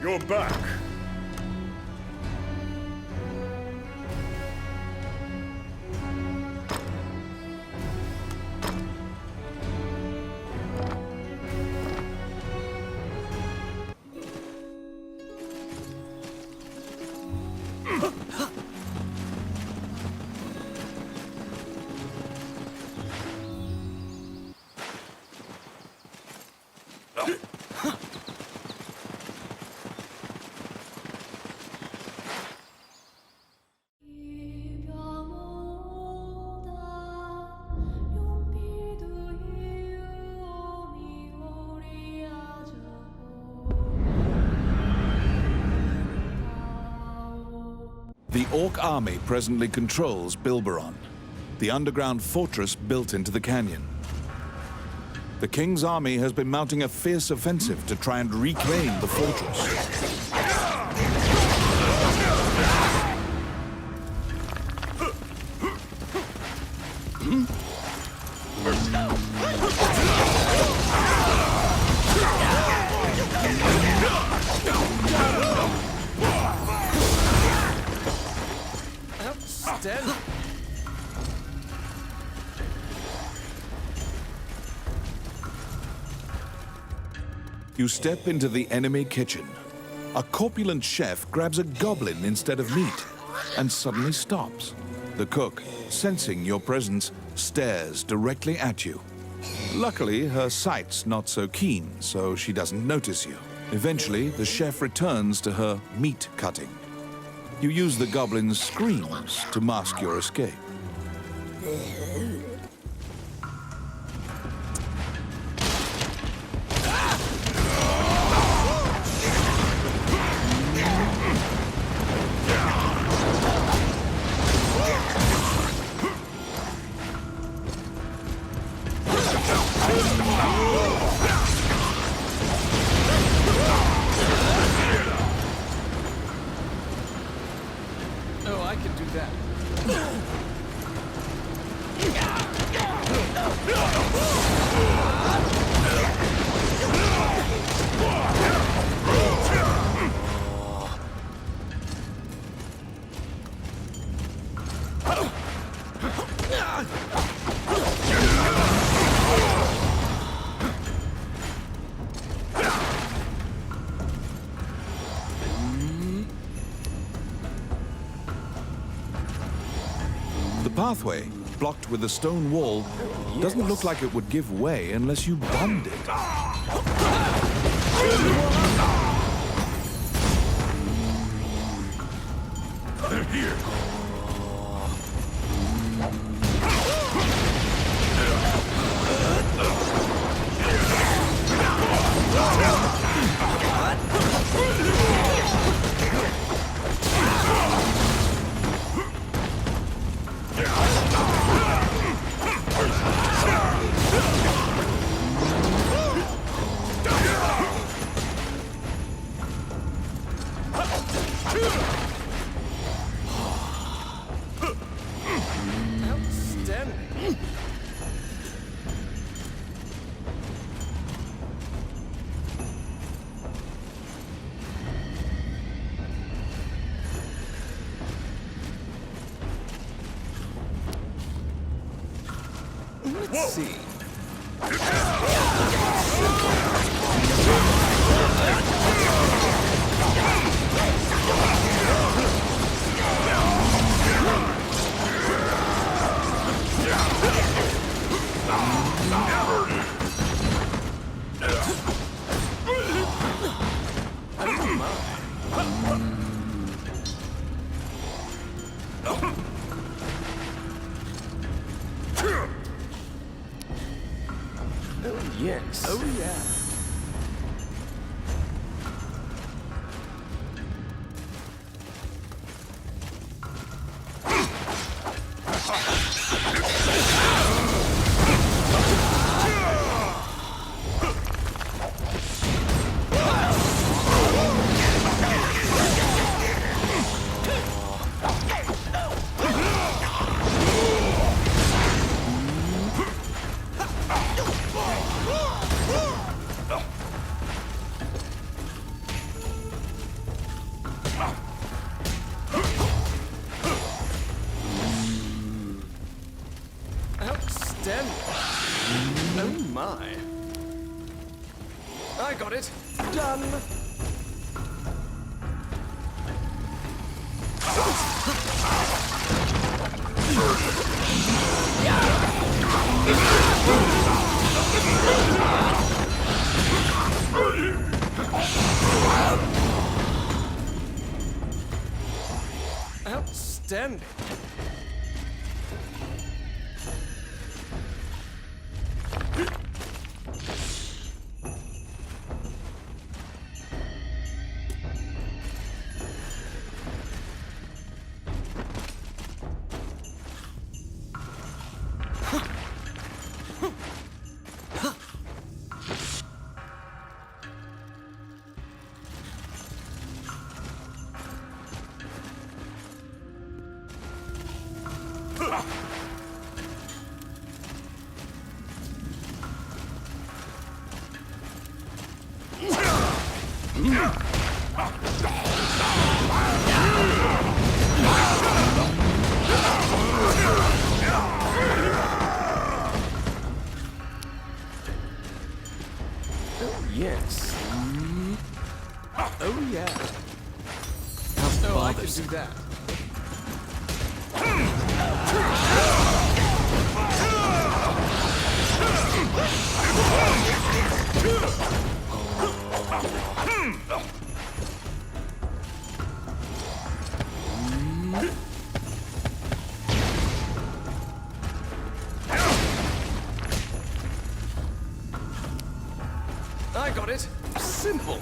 You're back. The Orc army presently controls Bilbaron, the underground fortress built into the canyon. The King's army has been mounting a fierce offensive to try and reclaim the fortress. You step into the enemy kitchen. A corpulent chef grabs a goblin instead of meat and suddenly stops. The cook, sensing your presence, stares directly at you. Luckily, her sight's not so keen, so she doesn't notice you. Eventually, the chef returns to her meat cutting. You use the goblin's screams to mask your escape. Oh, I can do that. The pathway, blocked with a stone wall, doesn't look like it would give way unless you bombed it. They're here. Outstanding. Let's see. Oh, yes. Oh, yeah. Outstanding. Oh my. I got it. Done. Outstanding. Oh, yes. Oh, yeah. Oh, I can do that. I got it. Simple.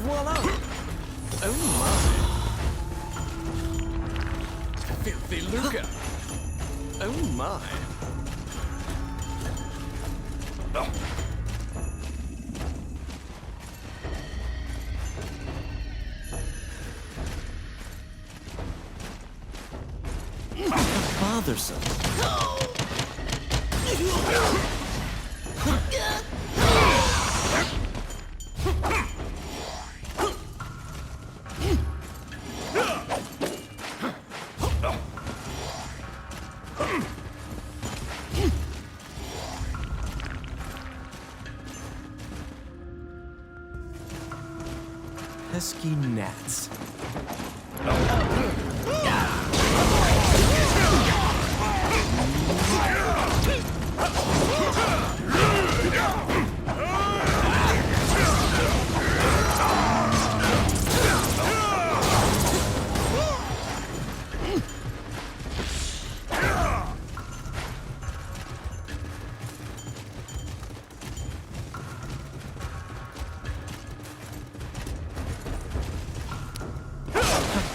Voila! Oh my! Filthy lucre! Oh my! Bothersome. Pesky gnats.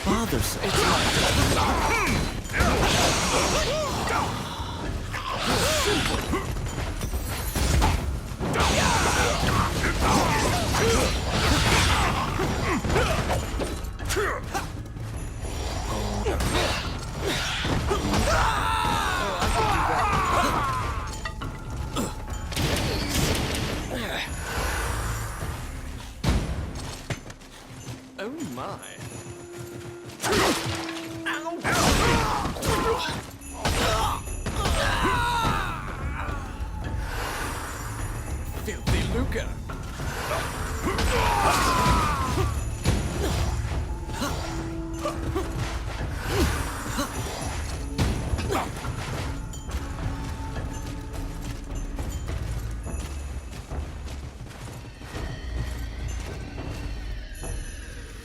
Bothersome. Oh my. Filthy lucre.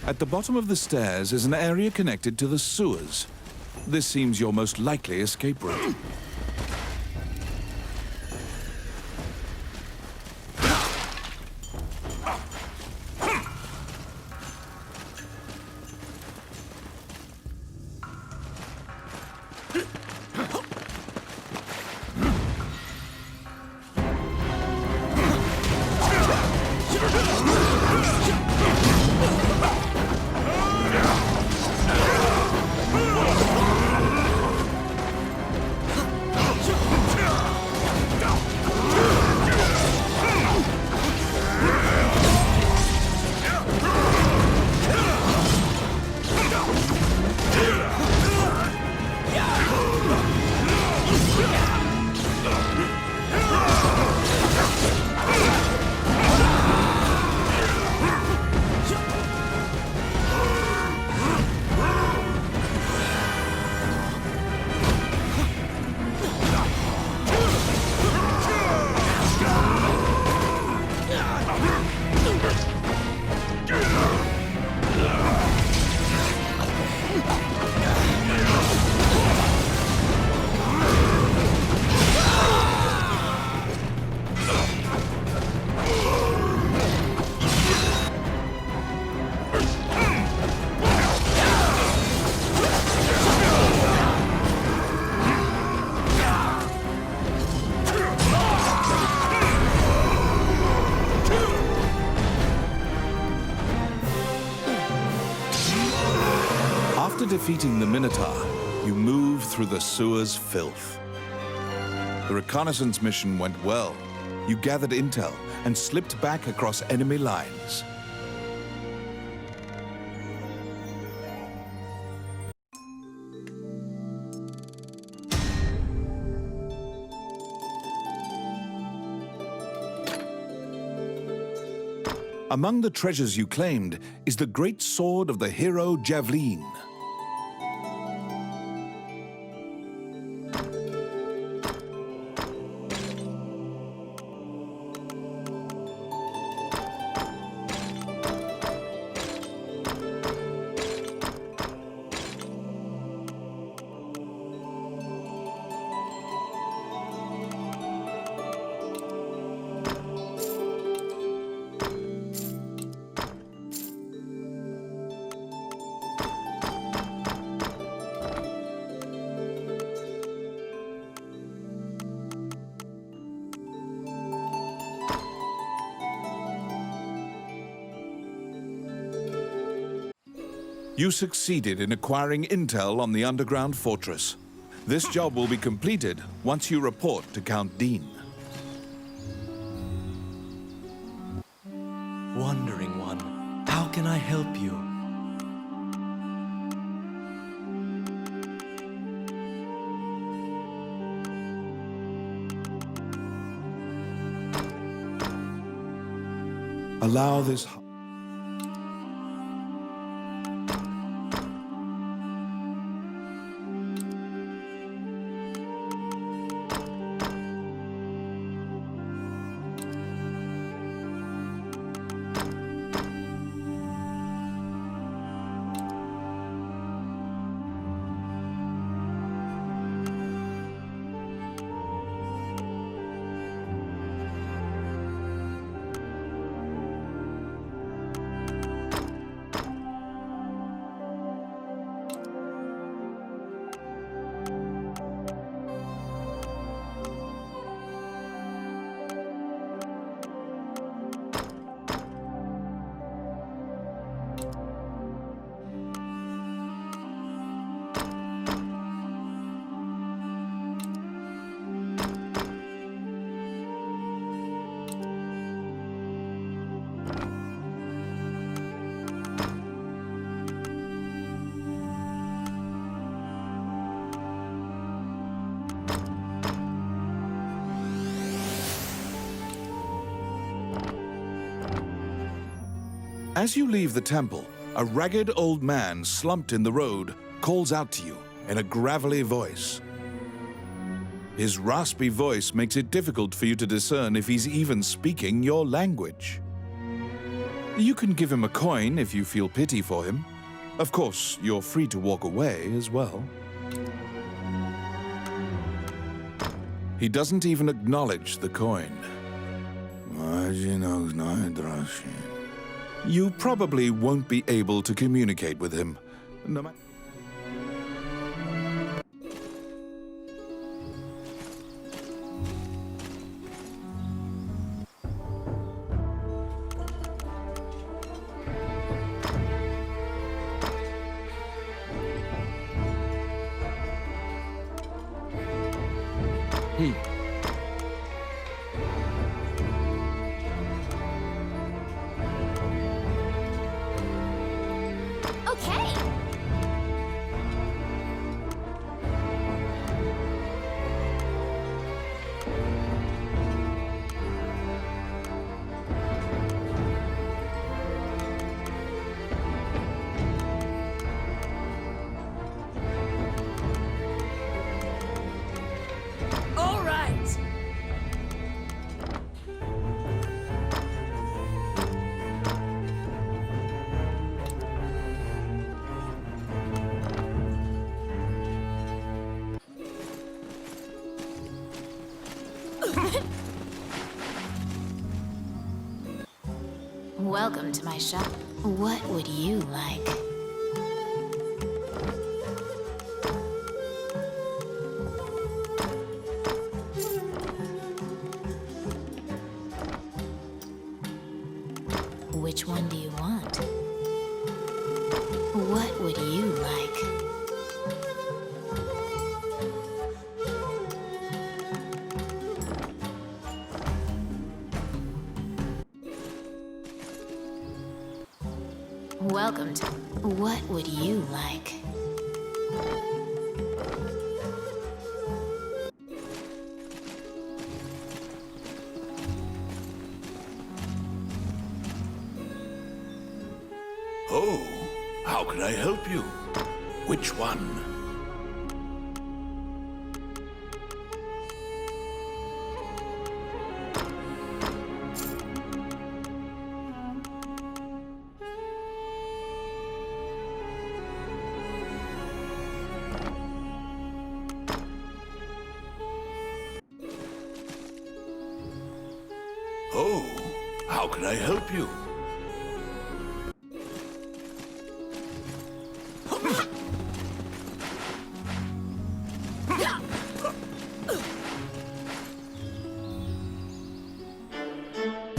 At the bottom of the stairs is an area connected to the sewers. This seems your most likely escape route. After defeating the Minotaur, you move through the sewer's filth. The reconnaissance mission went well. You gathered intel and slipped back across enemy lines. Among the treasures you claimed is the great sword of the hero Javelin. You succeeded in acquiring intel on the underground fortress. This job will be completed once you report to Count Dean. Wandering One, how can I help you? Allow this... As you leave the temple, a ragged old man slumped in the road calls out to you in a gravelly voice. His raspy voice makes it difficult for you to discern if he's even speaking your language. You can give him a coin if you feel pity for him. Of course, you're free to walk away as well. He doesn't even acknowledge the coin. You probably won't be able to communicate with him. No matter. Okay. All right. Welcome to my shop. What would you like? Which one do you want? What would you like? Welcome to... What would you like? Oh, how can I help you? Which one? Oh, how can I help you?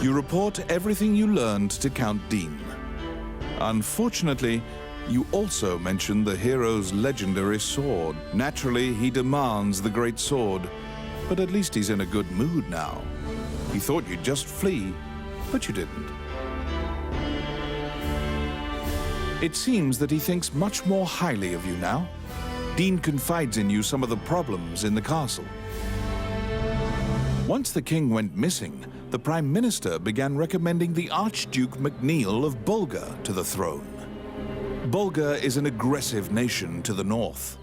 You report everything you learned to Count Dean. Unfortunately, you also mention the hero's legendary sword. Naturally, he demands the great sword, but at least he's in a good mood now. He thought you'd just flee, but you didn't. It seems that he thinks much more highly of you now. Dean confides in you some of the problems in the castle. Once the king went missing, the Prime Minister began recommending the Archduke MacNeil of Bulgar to the throne. Bulgar is an aggressive nation to the north.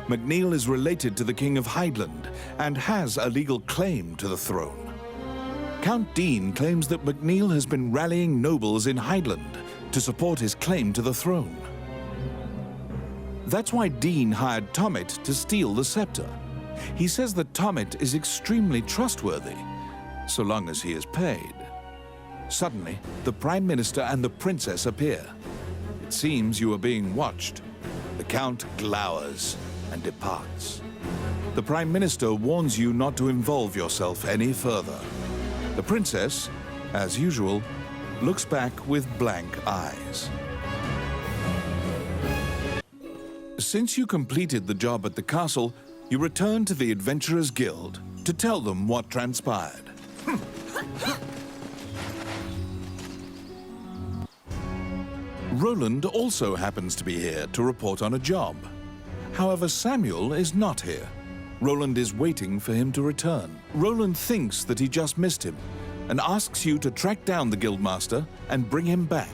MacNeil is related to the King of Highland and has a legal claim to the throne. Count Dean claims that MacNeil has been rallying nobles in Highland to support his claim to the throne. That's why Dean hired Tommet to steal the scepter. He says that Tommet is extremely trustworthy, so long as he is paid. Suddenly, the Prime Minister and the Princess appear. It seems you are being watched. The Count glowers and departs. The Prime Minister warns you not to involve yourself any further. The Princess, as usual, looks back with blank eyes. Since you completed the job at the castle, you return to the Adventurers Guild to tell them what transpired. Roland also happens to be here to report on a job. However, Samuel is not here. Roland is waiting for him to return. Roland thinks that he just missed him and asks you to track down the Guildmaster and bring him back.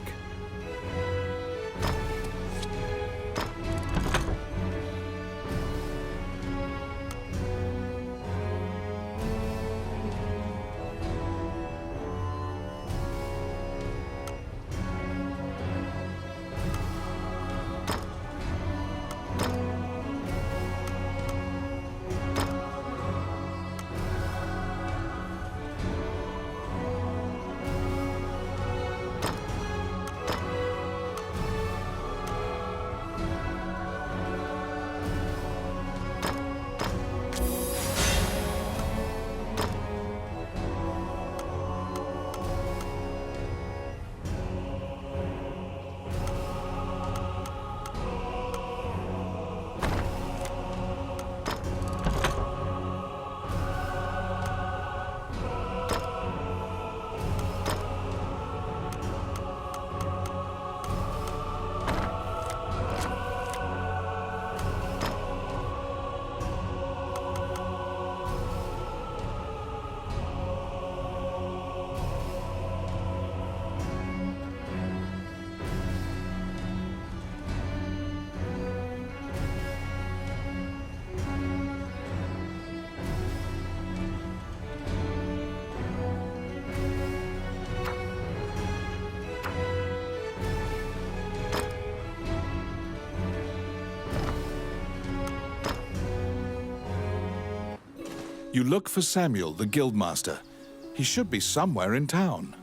You look for Samuel, the Guildmaster. He should be somewhere in town.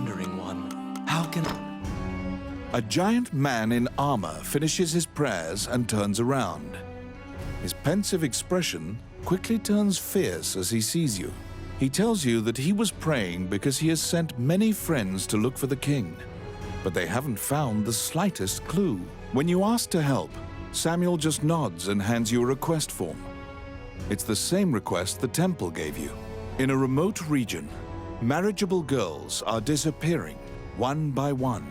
Thundering One, how can... A giant man in armor finishes his prayers and turns around. His pensive expression quickly turns fierce as he sees you. He tells you that he was praying because he has sent many friends to look for the king, but they haven't found the slightest clue. When you ask to help, Samuel just nods and hands you a request form. It's the same request the temple gave you. In a remote region, marriageable girls are disappearing one by one.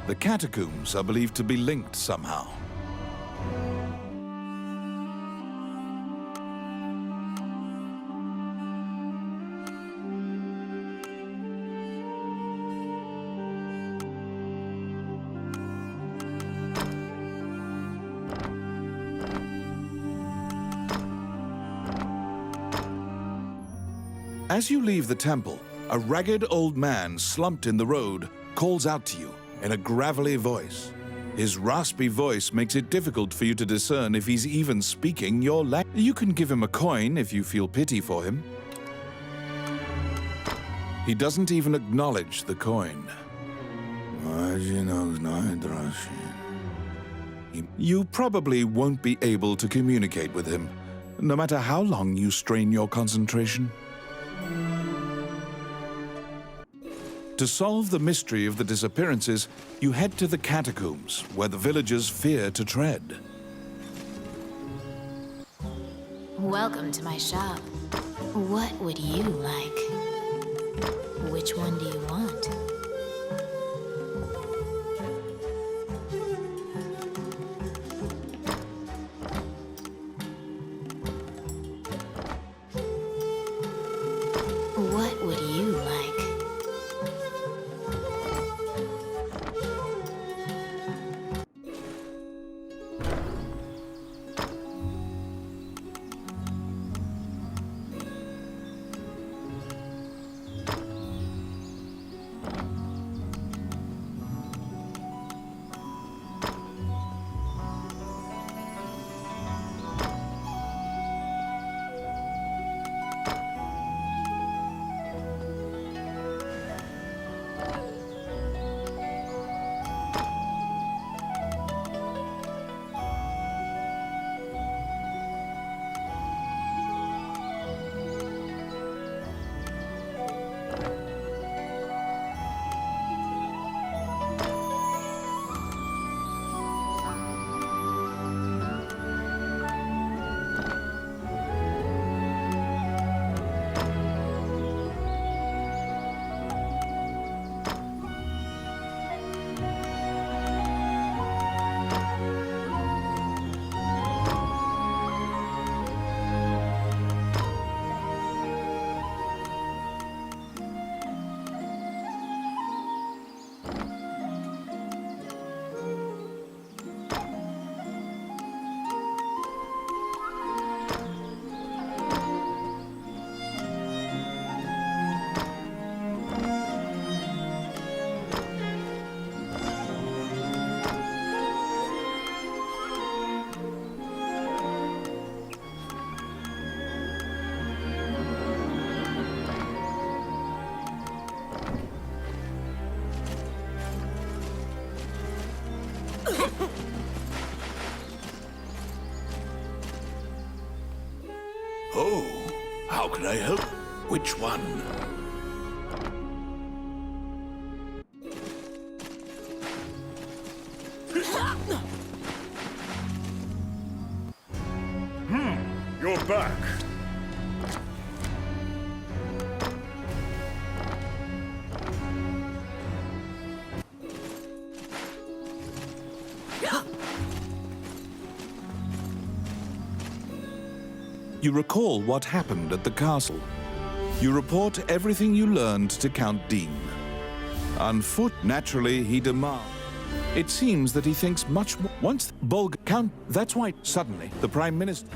The catacombs are believed to be linked somehow. As you leave the temple, a ragged old man slumped in the road calls out to you in a gravelly voice. His raspy voice makes it difficult for you to discern if he's even speaking your language. You can give him a coin if you feel pity for him. He doesn't even acknowledge the coin. You probably won't be able to communicate with him, no matter how long you strain your concentration. To solve the mystery of the disappearances, you head to the catacombs, where the villagers fear to tread. Welcome to my shop. What would you like? Which one do you want? What would you like? Oh, how can I help? Which one? You're back. You recall what happened at the castle. You report everything you learned to Count Dean. On foot, naturally, he demands. It seems that he thinks much more. Once Count, that's why suddenly the Prime Minister.